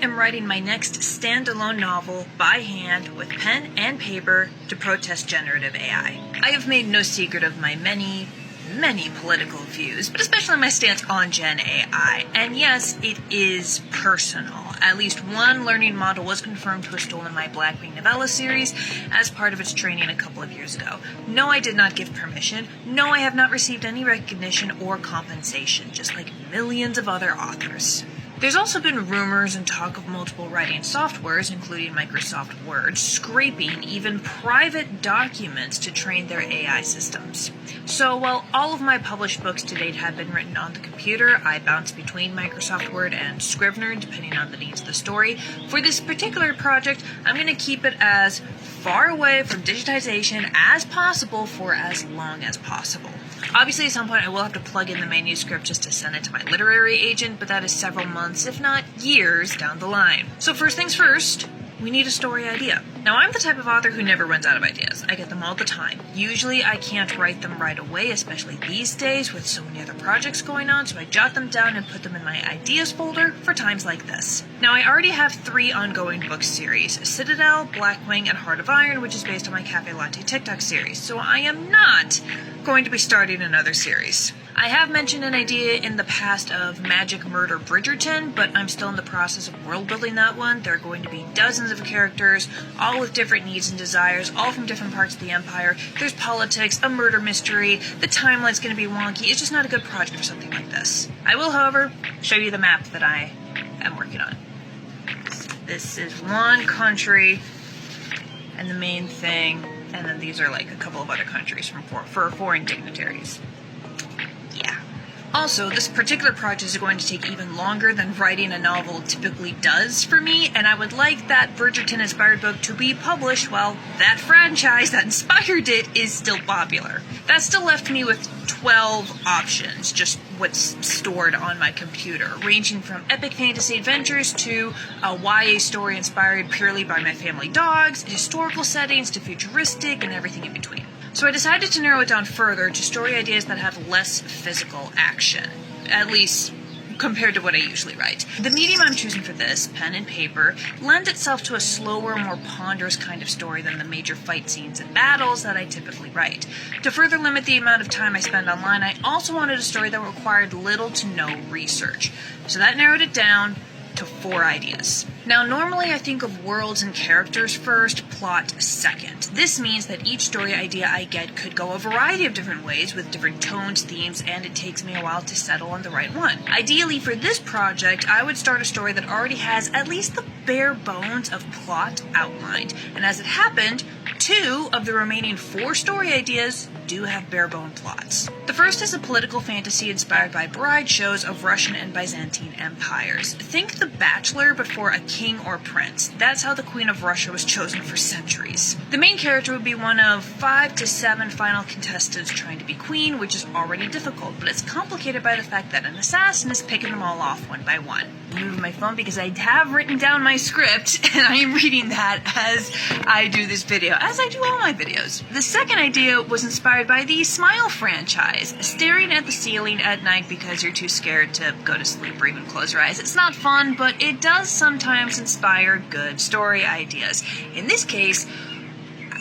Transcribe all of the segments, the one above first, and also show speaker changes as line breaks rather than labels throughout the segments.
am writing my next standalone novel by hand with pen and paper to protest generative AI. I have made no secret of my many political views, but especially my stance on Gen AI. And yes, it is personal. At least one learning model was confirmed to have stolen my Blackwing novella series as part of its training a couple of years ago. No, I did not give permission. No, I have not received any recognition or compensation, just like millions of other authors. There's also been rumors and talk of multiple writing softwares, including Microsoft Word, scraping even private documents to train their AI systems. So while all of my published books to date have been written on the computer, I bounce between Microsoft Word and Scrivener depending on the needs of the story. For this particular project, I'm going to keep it as far away from digitization as possible for as long as possible. Obviously, at some point, I will have to plug in the manuscript just to send it to my literary agent, but that is several months, if not years, down the line. So first things first, we need a story idea. Now, I'm the type of author who never runs out of ideas. I get them all the time. Usually, I can't write them right away, especially these days with so many other projects going on, so I jot them down and put them in my ideas folder for times like this. Now, I already have 3 ongoing book series, Citadel, Blackwing, and Heart of Iron, which is based on my CaFae Latte TikTok series, so I am not going to be starting another series. I have mentioned an idea in the past of Magic Murder Bridgerton, but I'm still in the process of world building that one. There are going to be dozens of characters, all with different needs and desires, all from different parts of the Empire. There's politics, a murder mystery, the timeline's going to be wonky. It's just not a good project for something like this. I will, however, show you the map that I am working on. This is one country and the main thing, and then these are like a couple of other countries for foreign dignitaries. Yeah. Also, this particular project is going to take even longer than writing a novel typically does for me, and I would like that Bridgerton-inspired book to be published while that franchise that inspired it is still popular. That still left me with 12 options, just what's stored on my computer, ranging from epic fantasy adventures to a YA story inspired purely by my family dogs, historical settings to futuristic, and everything in between. So I decided to narrow it down further to story ideas that have less physical action, at least compared to what I usually write. The medium I'm choosing for this, pen and paper, lends itself to a slower, more ponderous kind of story than the major fight scenes and battles that I typically write. To further limit the amount of time I spend online, I also wanted a story that required little to no research. So that narrowed it down to 4 ideas. Now, normally I think of worlds and characters first, plot second. This means that each story idea I get could go a variety of different ways with different tones, themes, and it takes me a while to settle on the right one. Ideally, for this project, I would start a story that already has at least the bare bones of plot outlined. And as it happened, 2 of the remaining 4 story ideas do have bare-bone plots. The first is a political fantasy inspired by bride shows of Russian and Byzantine empires. Think The Bachelor, but for a king or prince. That's how the Queen of Russia was chosen for centuries. The main character would be one of 5 to 7 final contestants trying to be queen, which is already difficult, but it's complicated by the fact that an assassin is picking them all off one by one. I'm moving my phone because I have written down my script, and I am reading that as I do this video, as I do all my videos. The second idea was inspired by the Smile franchise, staring at the ceiling at night because you're too scared to go to sleep or even close your eyes. It's not fun, but it does sometimes inspire good story ideas. In this case,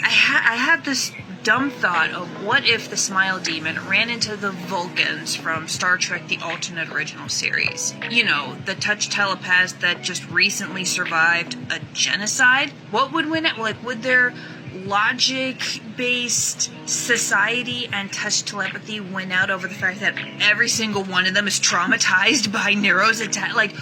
I had this dumb thought of what if the Smile Demon ran into the Vulcans from Star Trek the alternate original series. You know, the touch telepaths that just recently survived a genocide. What would win it? Like, would their logic-based society and touch telepathy win out over the fact that every single one of them is traumatized by Nero's attack? Like,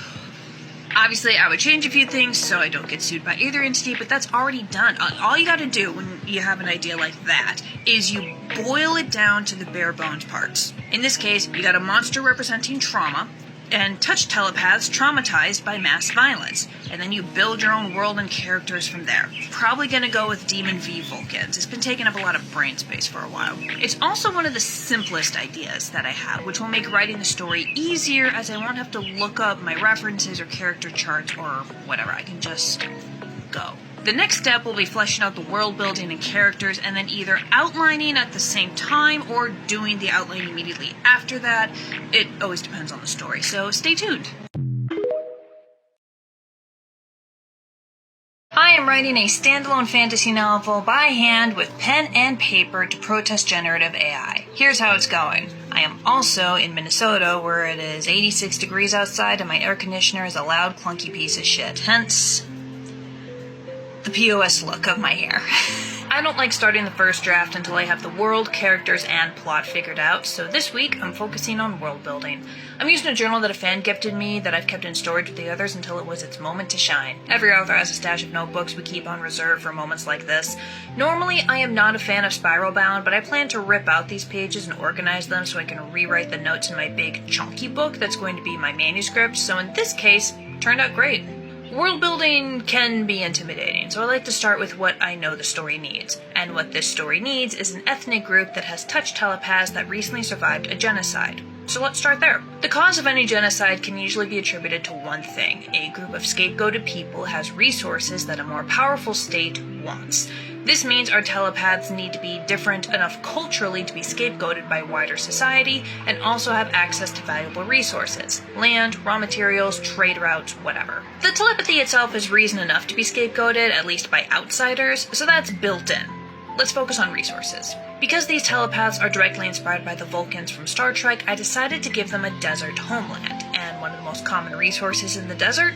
obviously, I would change a few things so I don't get sued by either entity, but that's already done. All you gotta do when you have an idea like that is you boil it down to the bare bones parts. In this case, you got a monster representing trauma, and touch telepaths traumatized by mass violence. And then you build your own world and characters from there. Probably gonna go with Demon v Vulcans. It's been taking up a lot of brain space for a while. It's also one of the simplest ideas that I have, which will make writing the story easier as I won't have to look up my references or character charts or whatever. I can just go. The next step will be fleshing out the world building and characters, and then either outlining at the same time or doing the outline immediately after that. It always depends on the story, so stay tuned. am writing a standalone fantasy novel by hand with pen and paper to protest generative AI. Here's how it's going. I am also in Minnesota, where it is 86 degrees outside and my air conditioner is a loud, clunky piece of shit. Hence, the POS look of my hair. I don't like starting the first draft until I have the world, characters, and plot figured out, so this week I'm focusing on world building. I'm using a journal that a fan gifted me that I've kept in storage with the others until it was its moment to shine. Every author has a stash of notebooks we keep on reserve for moments like this. Normally, I am not a fan of spiral bound, but I plan to rip out these pages and organize them so I can rewrite the notes in my big, chunky book that's going to be my manuscript, so in this case, it turned out great. World building can be intimidating, so I like to start with what I know the story needs. And what this story needs is an ethnic group that has touched telepaths that recently survived a genocide. So let's start there. The cause of any genocide can usually be attributed to one thing. A group of scapegoated people has resources that a more powerful state wants. This means our telepaths need to be different enough culturally to be scapegoated by wider society and also have access to valuable resources. Land, raw materials, trade routes, whatever. The telepathy itself is reason enough to be scapegoated, at least by outsiders, so that's built in. Let's focus on resources. Because these telepaths are directly inspired by the Vulcans from Star Trek, I decided to give them a desert homeland, and one of the most common resources in the desert?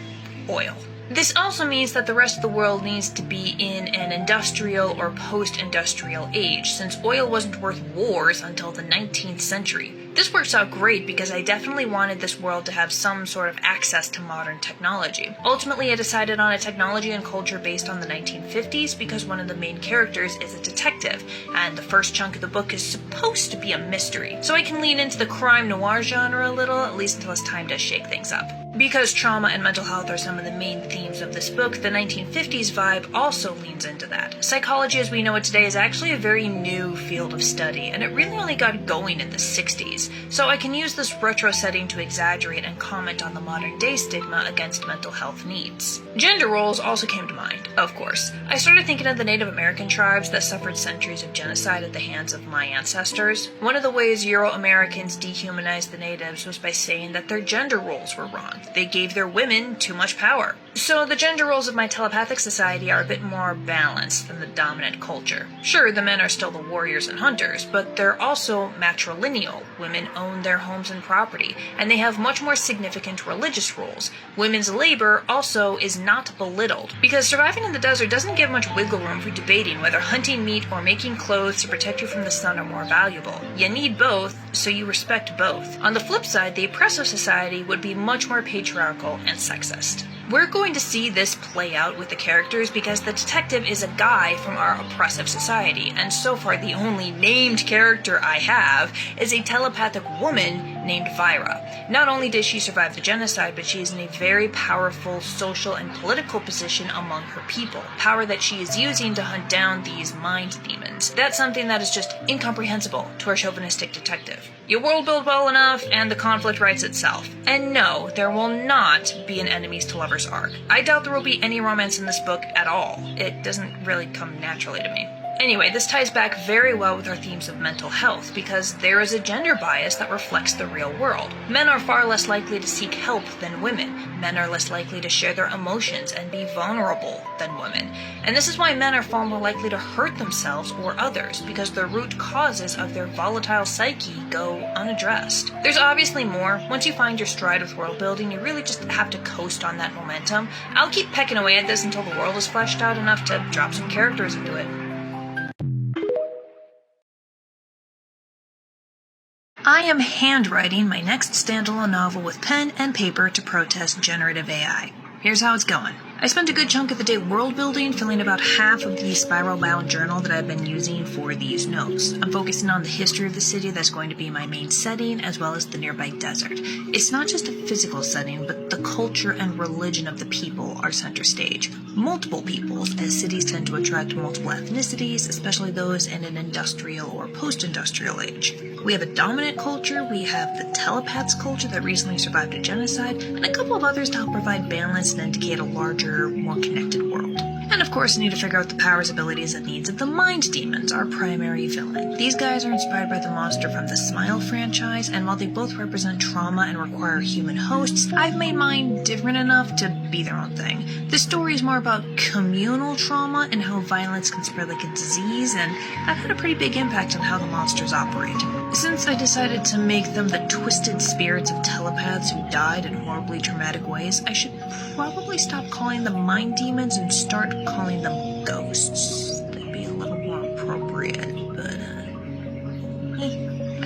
Oil. This also means that the rest of the world needs to be in an industrial or post-industrial age, since oil wasn't worth wars until the 19th century. This works out great because I definitely wanted this world to have some sort of access to modern technology. Ultimately, I decided on a technology and culture based on the 1950s because one of the main characters is a detective, and the first chunk of the book is supposed to be a mystery. So I can lean into the crime noir genre a little, at least until it's time to shake things up. Because trauma and mental health are some of the main themes of this book, the 1950s vibe also leans into that. Psychology as we know it today is actually a very new field of study, and it really only got going in the 60s, so I can use this retro setting to exaggerate and comment on the modern day stigma against mental health needs. Gender roles also came to mind, of course. I started thinking of the Native American tribes that suffered centuries of genocide at the hands of my ancestors. One of the ways Euro-Americans dehumanized the natives was by saying that their gender roles were wrong. They gave their women too much power. So the gender roles of my telepathic society are a bit more balanced than the dominant culture. Sure, the men are still the warriors and hunters, but they're also matrilineal. Women own their homes and property, and they have much more significant religious roles. Women's labor also is not belittled, because surviving in the desert doesn't give much wiggle room for debating whether hunting meat or making clothes to protect you from the sun are more valuable. You need both, so you respect both. On the flip side, the oppressive society would be much more patriarchal and sexist. We're going to see this play out with the characters because the detective is a guy from our oppressive society, and so far the only named character I have is a telepathic woman named Vira. Not only did she survive the genocide, but she is in a very powerful social and political position among her people, power that she is using to hunt down these mind demons. That's something that is just incomprehensible to our chauvinistic detective. You world build well enough, and the conflict writes itself. And no, there will not be an enemies to lovers arc. I doubt there will be any romance in this book at all. It doesn't really come naturally to me. Anyway, this ties back very well with our themes of mental health, because there is a gender bias that reflects the real world. Men are far less likely to seek help than women. Men are less likely to share their emotions and be vulnerable than women. And this is why men are far more likely to hurt themselves or others, because the root causes of their volatile psyche go unaddressed. There's obviously more. Once you find your stride with world building, you really just have to coast on that momentum. I'll keep pecking away at this until the world is fleshed out enough to drop some characters into it. I am handwriting my next standalone novel with pen and paper to protest generative AI. Here's how it's going. I spent a good chunk of the day world building, filling about half of the spiral-bound journal that I've been using for these notes. I'm focusing on the history of the city that's going to be my main setting, as well as the nearby desert. It's not just a physical setting, but the culture and religion of the people are center stage. Multiple peoples, as cities tend to attract multiple ethnicities, especially those in an industrial or post-industrial age. We have a dominant culture, we have the telepaths culture that recently survived a genocide, and a couple of others to help provide balance and indicate a larger, more connected world. And of course, I need to figure out the powers, abilities, and needs of the mind demons, our primary villain. These guys are inspired by the monster from the Smile franchise, and while they both represent trauma and require human hosts, I've made mine different enough to be their own thing. This story is more about communal trauma and how violence can spread like a disease, and that had a pretty big impact on how the monsters operate. Since I decided to make them the twisted spirits of telepaths who died in horribly traumatic ways, I should probably stop calling them mind demons and start calling them ghosts. That'd be a little more appropriate, but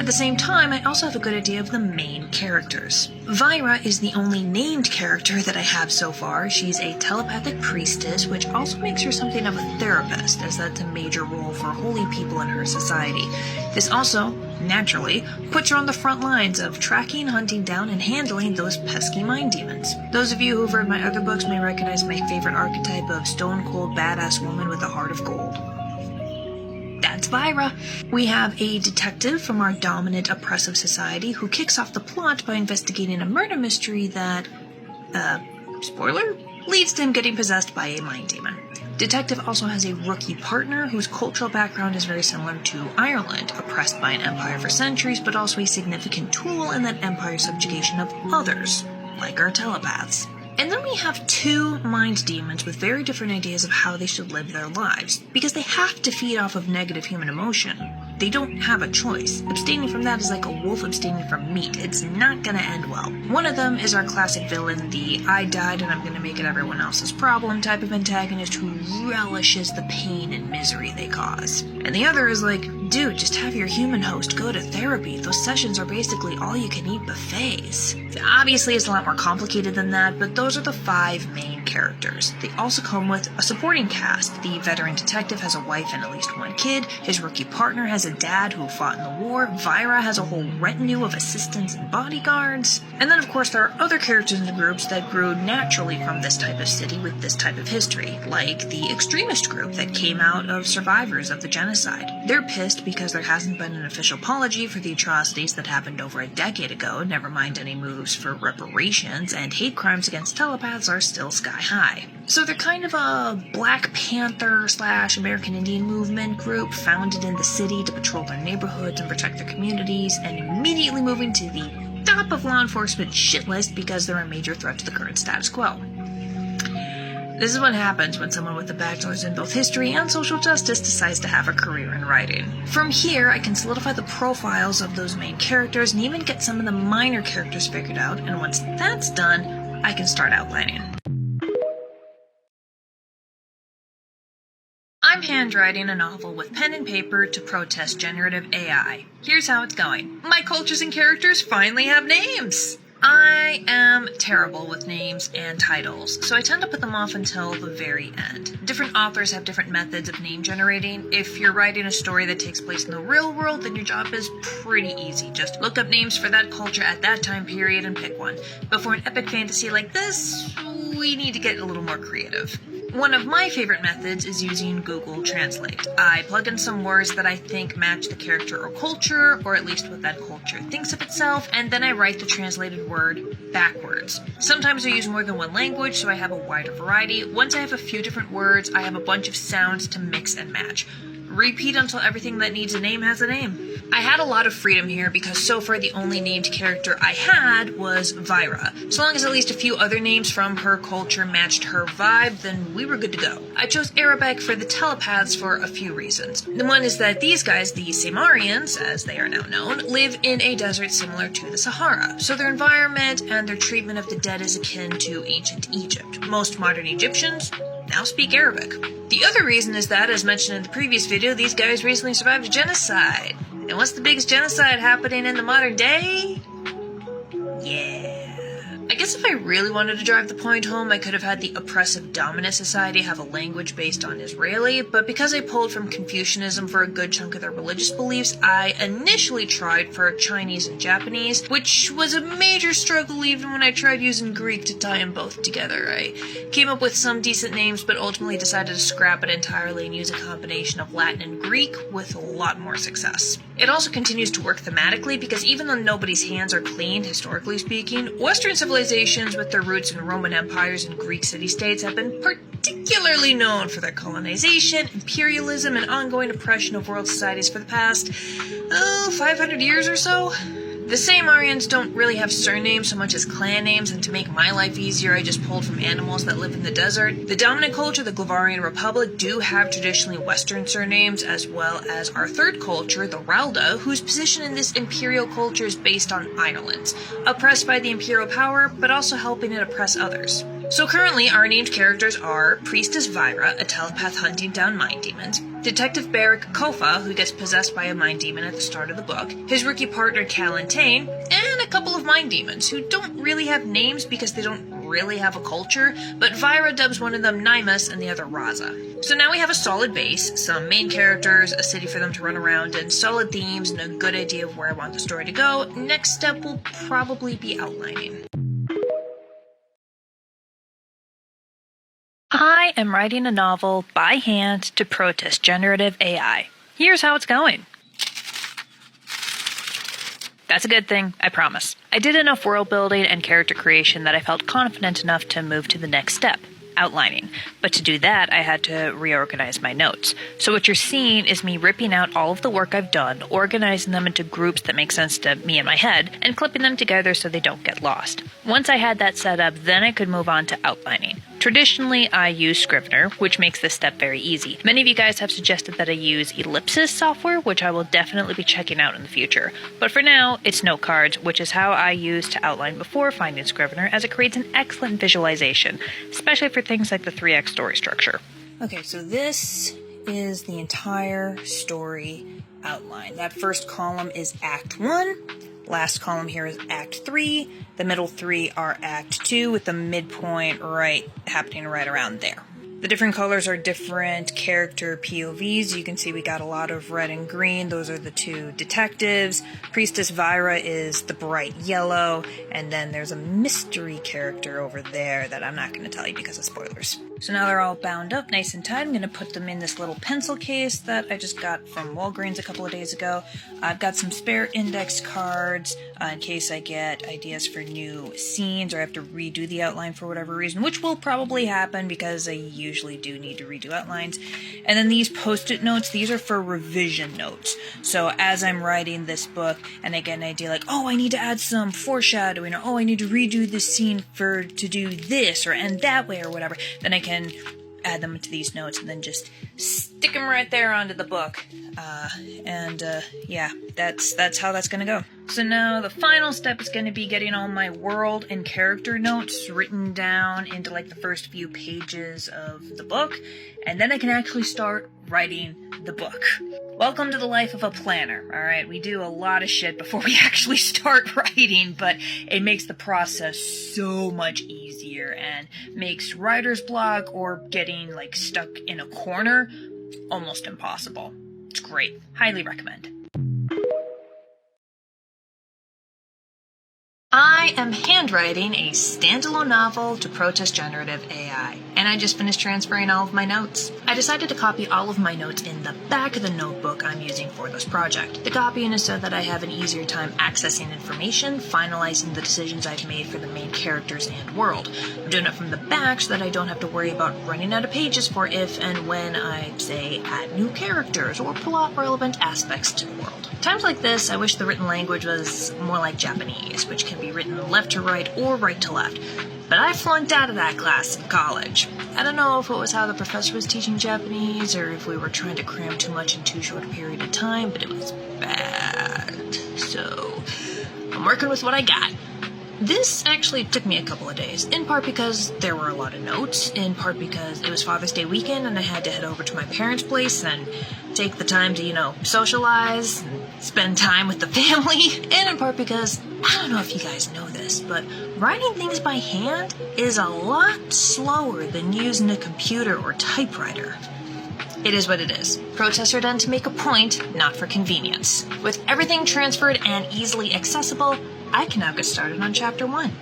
At the same time, I also have a good idea of the main characters. Vira is the only named character that I have so far. She's a telepathic priestess, which also makes her something of a therapist, as that's a major role for holy people in her society. This also, naturally, puts her on the front lines of tracking, hunting down, and handling those pesky mind demons. Those of you who've read my other books may recognize my favorite archetype of stone-cold badass woman with a heart of gold. That's Vira. We have a detective from our dominant, oppressive society who kicks off the plot by investigating a murder mystery that, spoiler, leads to him getting possessed by a mind demon. Detective also has a rookie partner whose cultural background is very similar to Ireland, oppressed by an empire for centuries, but also a significant tool in that empire's subjugation of others, like our telepaths. And then we have two mind demons with very different ideas of how they should live their lives, because they have to feed off of negative human emotion. They don't have a choice. Abstaining from that is like a wolf abstaining from meat. It's not gonna end well. One of them is our classic villain, the I died and I'm gonna make it everyone else's problem type of antagonist who relishes the pain and misery they cause. And the other is like, dude, just have your human host go to therapy. Those sessions are basically all-you-can-eat buffets. Obviously, it's a lot more complicated than that, but those are the 5 main characters. They also come with a supporting cast. The veteran detective has a wife and at least 1 kid. His rookie partner has a dad who fought in the war. Vira has a whole retinue of assistants and bodyguards. And then, of course, there are other characters in the groups that grew naturally from this type of city with this type of history, like the extremist group that came out of survivors of the genocide. They're pissed because there hasn't been an official apology for the atrocities that happened over a decade ago, never mind any moves for reparations, and hate crimes against telepaths are still sky high. So they're kind of a Black Panther / American Indian movement group founded in the city to patrol their neighborhoods and protect their communities, and immediately moving to the top of law enforcement shit list because they're a major threat to the current status quo. This is what happens when someone with a bachelor's in both history and social justice decides to have a career in writing. From here, I can solidify the profiles of those main characters and even get some of the minor characters figured out, and once that's done, I can start outlining. I'm handwriting a novel with pen and paper to protest generative AI. Here's how it's going. My cultures and characters finally have names! I am terrible with names and titles, so I tend to put them off until the very end. Different authors have different methods of name generating. If you're writing a story that takes place in the real world, then your job is pretty easy. Just look up names for that culture at that time period and pick one. But for an epic fantasy like this, we need to get a little more creative. One of my favorite methods is using Google Translate. I plug in some words that I think match the character or culture, or at least what that culture thinks of itself, and then I write the translated word backwards. Sometimes I use more than one language, so I have a wider variety. Once I have a few different words, I have a bunch of sounds to mix and match. Repeat until everything that needs a name has a name. I had a lot of freedom here because so far the only named character I had was Vira. So long as at least a few other names from her culture matched her vibe, then we were good to go. I chose Arabic for the telepaths for a few reasons. The one is that these guys, the Samarians, as they are now known, live in a desert similar to the Sahara. So their environment and their treatment of the dead is akin to ancient Egypt. Most modern Egyptians now speak Arabic. The other reason is that, as mentioned in the previous video, these guys recently survived a genocide. And what's the biggest genocide happening in the modern day? Yeah. I guess if I really wanted to drive the point home, I could have had the oppressive dominant society have a language based on Israeli, but because I pulled from Confucianism for a good chunk of their religious beliefs, I initially tried for Chinese and Japanese, which was a major struggle even when I tried using Greek to tie them both together. I came up with some decent names, but ultimately decided to scrap it entirely and use a combination of Latin and Greek with a lot more success. It also continues to work thematically because even though nobody's hands are clean, historically speaking, Western civilizations with their roots in Roman empires and Greek city-states have been particularly known for their colonization, imperialism, and ongoing oppression of world societies for the past, 500 years or so. The Samarans don't really have surnames so much as clan names, and to make my life easier, I just pulled from animals that live in the desert. The dominant culture, the Glavarian Republic, do have traditionally Western surnames, as well as our third culture, the Ralda, whose position in this imperial culture is based on Ireland, oppressed by the imperial power, but also helping it oppress others. So currently, our named characters are Priestess Vyra, a telepath hunting down mind demons, Detective Barrick Kofa, who gets possessed by a mind demon at the start of the book, his rookie partner Calantane, and a couple of mind demons, who don't really have names because they don't really have a culture, but Vyra dubs one of them Nymus and the other Raza. So now we have a solid base, some main characters, a city for them to run around in, solid themes, and a good idea of where I want the story to go. Next step will probably be outlining. I am writing a novel by hand to protest generative AI. Here's how it's going. That's a good thing, I promise. I did enough world building and character creation that I felt confident enough to move to the next step, outlining. But to do that, I had to reorganize my notes. So what you're seeing is me ripping out all of the work I've done, organizing them into groups that make sense to me in my head, and clipping them together so they don't get lost. Once I had that set up, then I could move on to outlining. Traditionally, I use Scrivener, which makes this step very easy. Many of you guys have suggested that I use Ellipsis software, which I will definitely be checking out in the future. But for now, it's note cards, which is how I use to outline before finding Scrivener, as it creates an excellent visualization, especially for things like the 3x story structure. Okay, so this is the entire story outline. That first column is Act 1. Last column here is Act 3. The middle 3 are Act 2, with the midpoint happening right around there. The different colors are different character POVs. You can see we got a lot of red and green. Those are the two detectives. Priestess Vyra is the bright yellow. And then there's a mystery character over there that I'm not going to tell you because of spoilers. So now they're all bound up nice and tight. I'm going to put them in this little pencil case that I just got from Walgreens a couple of days ago. I've got some spare index cards in case I get ideas for new scenes or I have to redo the outline for whatever reason, which will probably happen because I usually do need to redo outlines. And then these post-it notes, these are for revision notes. So as I'm writing this book and I get an idea like, oh, I need to add some foreshadowing, or oh, I need to redo this scene to do this or end that way or whatever, then I can add them to these notes and then just stick them right there onto the book. Yeah, that's how that's gonna go. So now the final step is going to be getting all my world and character notes written down into like the first few pages of the book, and then I can actually start writing the book. Welcome to the life of a planner, alright? We do a lot of shit before we actually start writing, but it makes the process so much easier and makes writer's block or getting like stuck in a corner almost impossible. It's great. Highly recommend. I am handwriting a standalone novel to protest generative AI, and I just finished transferring all of my notes. I decided to copy all of my notes in the back of the notebook I'm using for this project. The copying is so that I have an easier time accessing information, finalizing the decisions I've made for the main characters and world. I'm doing it from the back so that I don't have to worry about running out of pages for if and when I, say, add new characters or plot-relevant aspects to the world. Times like this, I wish the written language was more like Japanese, which can be written left to right or right to left. But I flunked out of that class in college. I don't know if it was how the professor was teaching Japanese or if we were trying to cram too much in too short a period of time, but it was bad. So, I'm working with what I got. This actually took me a couple of days, in part because there were a lot of notes, in part because it was Father's Day weekend and I had to head over to my parents' place and take the time to, socialize and spend time with the family, and in part because, I don't know if you guys know this, but writing things by hand is a lot slower than using a computer or typewriter. It is what it is. Protests are done to make a point, not for convenience. With everything transferred and easily accessible, I can now get started on Chapter 1.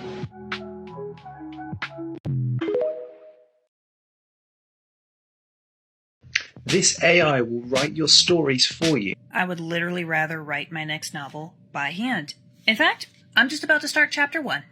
This AI will write your stories for you.
I would literally rather write my next novel by hand. In fact, I'm just about to start Chapter 1.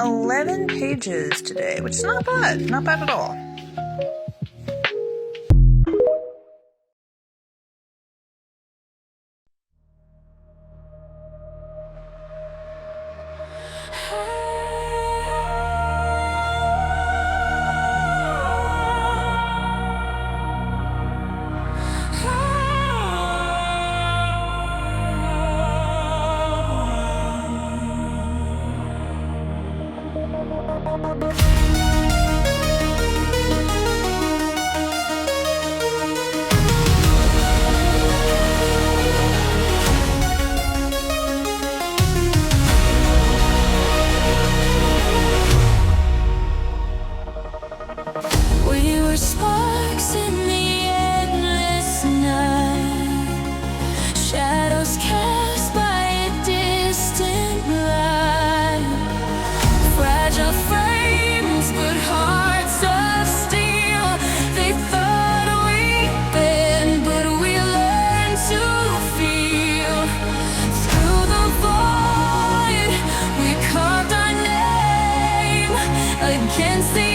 11 pages today, which is not bad. Not bad at all.
Sparks in the endless night, shadows cast by a distant light, fragile frames but hearts of steel. They thought we'd bend, but we learned to feel. Through the void we carved our name against the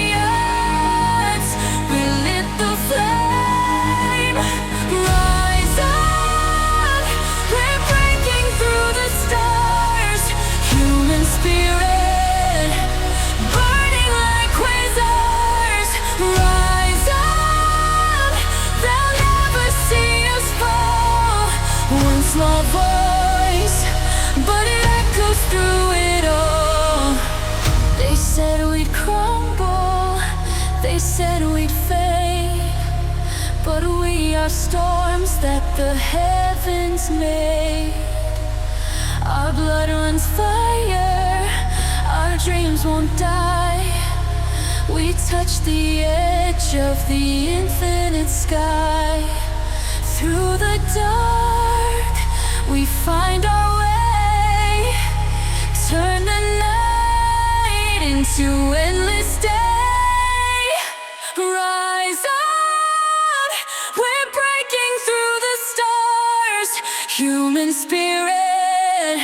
small voice, but it echoes through it all. They said we'd crumble, they said we'd fade, but we are storms that the heavens made. Our blood runs fire, our dreams won't die. We touch the edge of the infinite sky. Through the dark we find our way, turn the night into endless day. Rise up, we're breaking through the stars. Human spirit,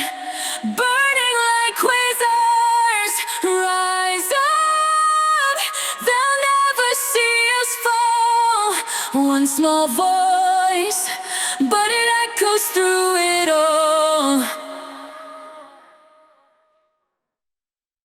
burning like quasars. Rise up, they'll never see us fall. One small voice, but it echoes through